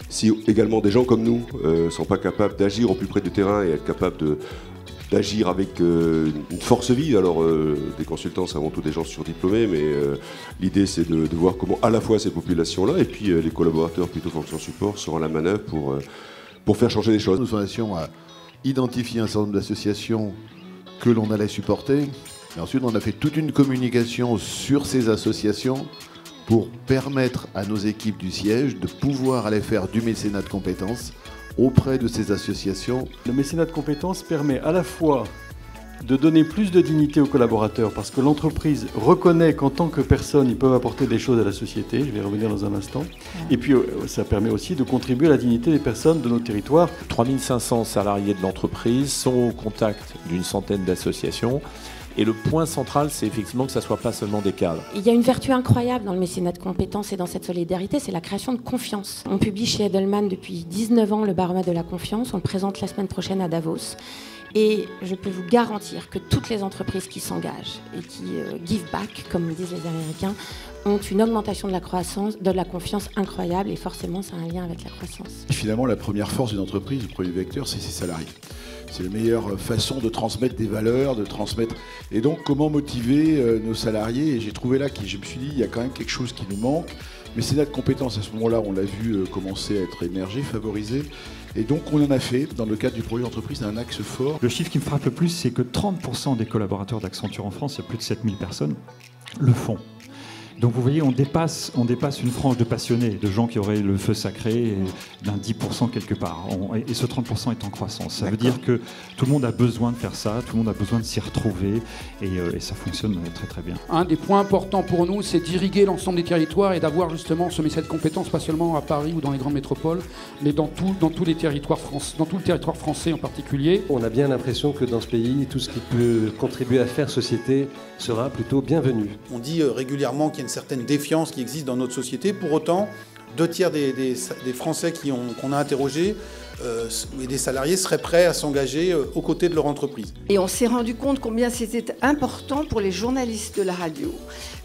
Si également des gens comme nous ne sont pas capables d'agir au plus près du terrain et être capables d'agir avec une force vive, alors des consultants c'est avant tout des gens surdiplômés, mais l'idée c'est de voir comment à la fois ces populations-là et puis les collaborateurs plutôt fonction support seront à la manœuvre pour faire changer les choses. Notre fondation a identifié un certain nombre d'associations que l'on allait supporter, et ensuite on a fait toute une communication sur ces associations pour permettre à nos équipes du siège de pouvoir aller faire du mécénat de compétences auprès de ces associations. Le mécénat de compétences permet à la fois de donner plus de dignité aux collaborateurs parce que l'entreprise reconnaît qu'en tant que personne, ils peuvent apporter des choses à la société, je vais y revenir dans un instant, et puis ça permet aussi de contribuer à la dignité des personnes de notre territoire. 3500 salariés de l'entreprise sont au contact d'une centaine d'associations. Et le point central, c'est effectivement que ça ne soit pas seulement des cadres. Il y a une vertu incroyable dans le mécénat de compétences et dans cette solidarité, c'est la création de confiance. On publie chez Edelman depuis 19 ans le baromètre de la confiance, on le présente la semaine prochaine à Davos. Et je peux vous garantir que toutes les entreprises qui s'engagent et qui give back, comme disent les Américains, ont une augmentation de la croissance, de la confiance incroyable et forcément ça a un lien avec la croissance. Et finalement, la première force d'une entreprise, le premier vecteur, c'est ses salariés. C'est la meilleure façon de transmettre des valeurs, de transmettre... Et donc, comment motiver nos salariés? Et j'ai trouvé là, je me suis dit, il y a quand même quelque chose qui nous manque. Mais c'est là de compétences, à ce moment-là, on l'a vu commencer à être émergé, favorisé. Et donc, on en a fait, dans le cadre du projet d'entreprise, un axe fort. Le chiffre qui me frappe le plus, c'est que 30% des collaborateurs d'Accenture en France, il y a plus de 7000 personnes, le font. Donc vous voyez, on dépasse une frange de passionnés, de gens qui auraient le feu sacré d'un 10% quelque part. Et ce 30% est en croissance. Ça veut dire que tout le monde a besoin de faire ça, tout le monde a besoin de s'y retrouver et ça fonctionne très très bien. Un des points importants pour nous, c'est d'irriguer l'ensemble des territoires et d'avoir justement ce mécénat de compétences, pas seulement à Paris ou dans les grandes métropoles, mais dans tous les territoires dans tout le territoire français en particulier. On a bien l'impression que dans ce pays, tout ce qui peut contribuer à faire société sera plutôt bienvenu. On dit régulièrement qu'il y a une certaine défiance qui existe dans notre société. Pour autant, 2/3 des Français qu'on a interrogés et des salariés seraient prêts à s'engager aux côtés de leur entreprise. Et on s'est rendu compte combien c'était important pour les journalistes de la radio,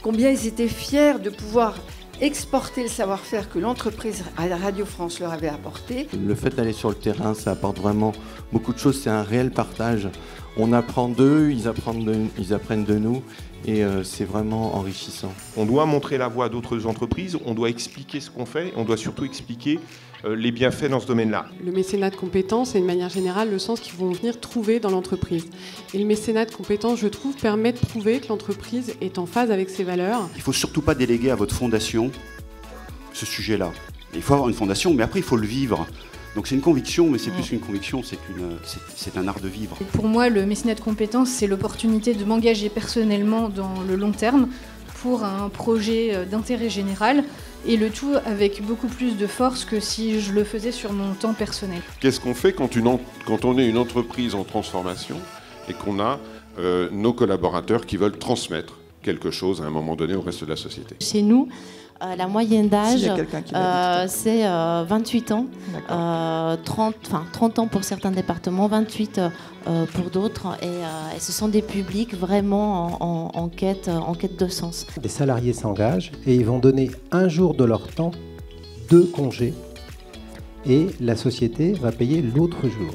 combien ils étaient fiers de pouvoir exporter le savoir-faire que l'entreprise Radio France leur avait apporté. Le fait d'aller sur le terrain, ça apporte vraiment beaucoup de choses, c'est un réel partage. On apprend d'eux, ils apprennent de nous et c'est vraiment enrichissant. On doit montrer la voie à d'autres entreprises, on doit expliquer ce qu'on fait, on doit surtout expliquer les bienfaits dans ce domaine-là. Le mécénat de compétences est, de manière générale, le sens qu'ils vont venir trouver dans l'entreprise. Et le mécénat de compétences, je trouve, permet de prouver que l'entreprise est en phase avec ses valeurs. Il ne faut surtout pas déléguer à votre fondation ce sujet-là. Il faut avoir une fondation, mais après il faut le vivre. Donc c'est une conviction, mais c'est plus qu'une conviction, c'est un art de vivre. Pour moi, le mécénat de compétences, c'est l'opportunité de m'engager personnellement dans le long terme pour un projet d'intérêt général, et le tout avec beaucoup plus de force que si je le faisais sur mon temps personnel. Qu'est-ce qu'on fait quand on est une entreprise en transformation et qu'on a nos collaborateurs qui veulent transmettre quelque chose à un moment donné au reste de la société? Chez nous, la moyenne d'âge, c'est 28 ans, 30 ans pour certains départements, 28 pour d'autres, et ce sont des publics vraiment en quête de sens. Les salariés s'engagent et ils vont donner un jour de leur temps de congé et la société va payer l'autre jour.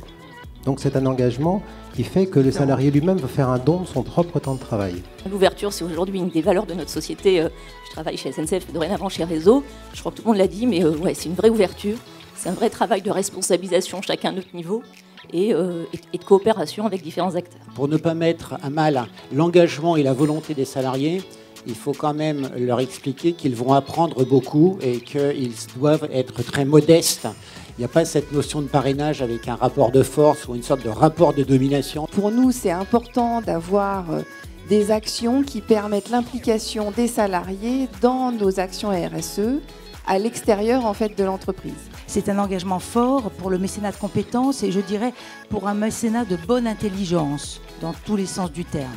Donc c'est un engagement qui fait que le salarié lui-même va faire un don de son propre temps de travail. L'ouverture, c'est aujourd'hui une des valeurs de notre société. Je travaille chez SNCF, dorénavant chez Réseau. Je crois que tout le monde l'a dit, mais ouais, c'est une vraie ouverture. C'est un vrai travail de responsabilisation, chacun à notre niveau, et de coopération avec différents acteurs. Pour ne pas mettre à mal l'engagement et la volonté des salariés, il faut quand même leur expliquer qu'ils vont apprendre beaucoup et qu'ils doivent être très modestes. Il n'y a pas cette notion de parrainage avec un rapport de force ou une sorte de rapport de domination. Pour nous, c'est important d'avoir des actions qui permettent l'implication des salariés dans nos actions RSE à l'extérieur en fait de l'entreprise. C'est un engagement fort pour le mécénat de compétences et je dirais pour un mécénat de bonne intelligence dans tous les sens du terme.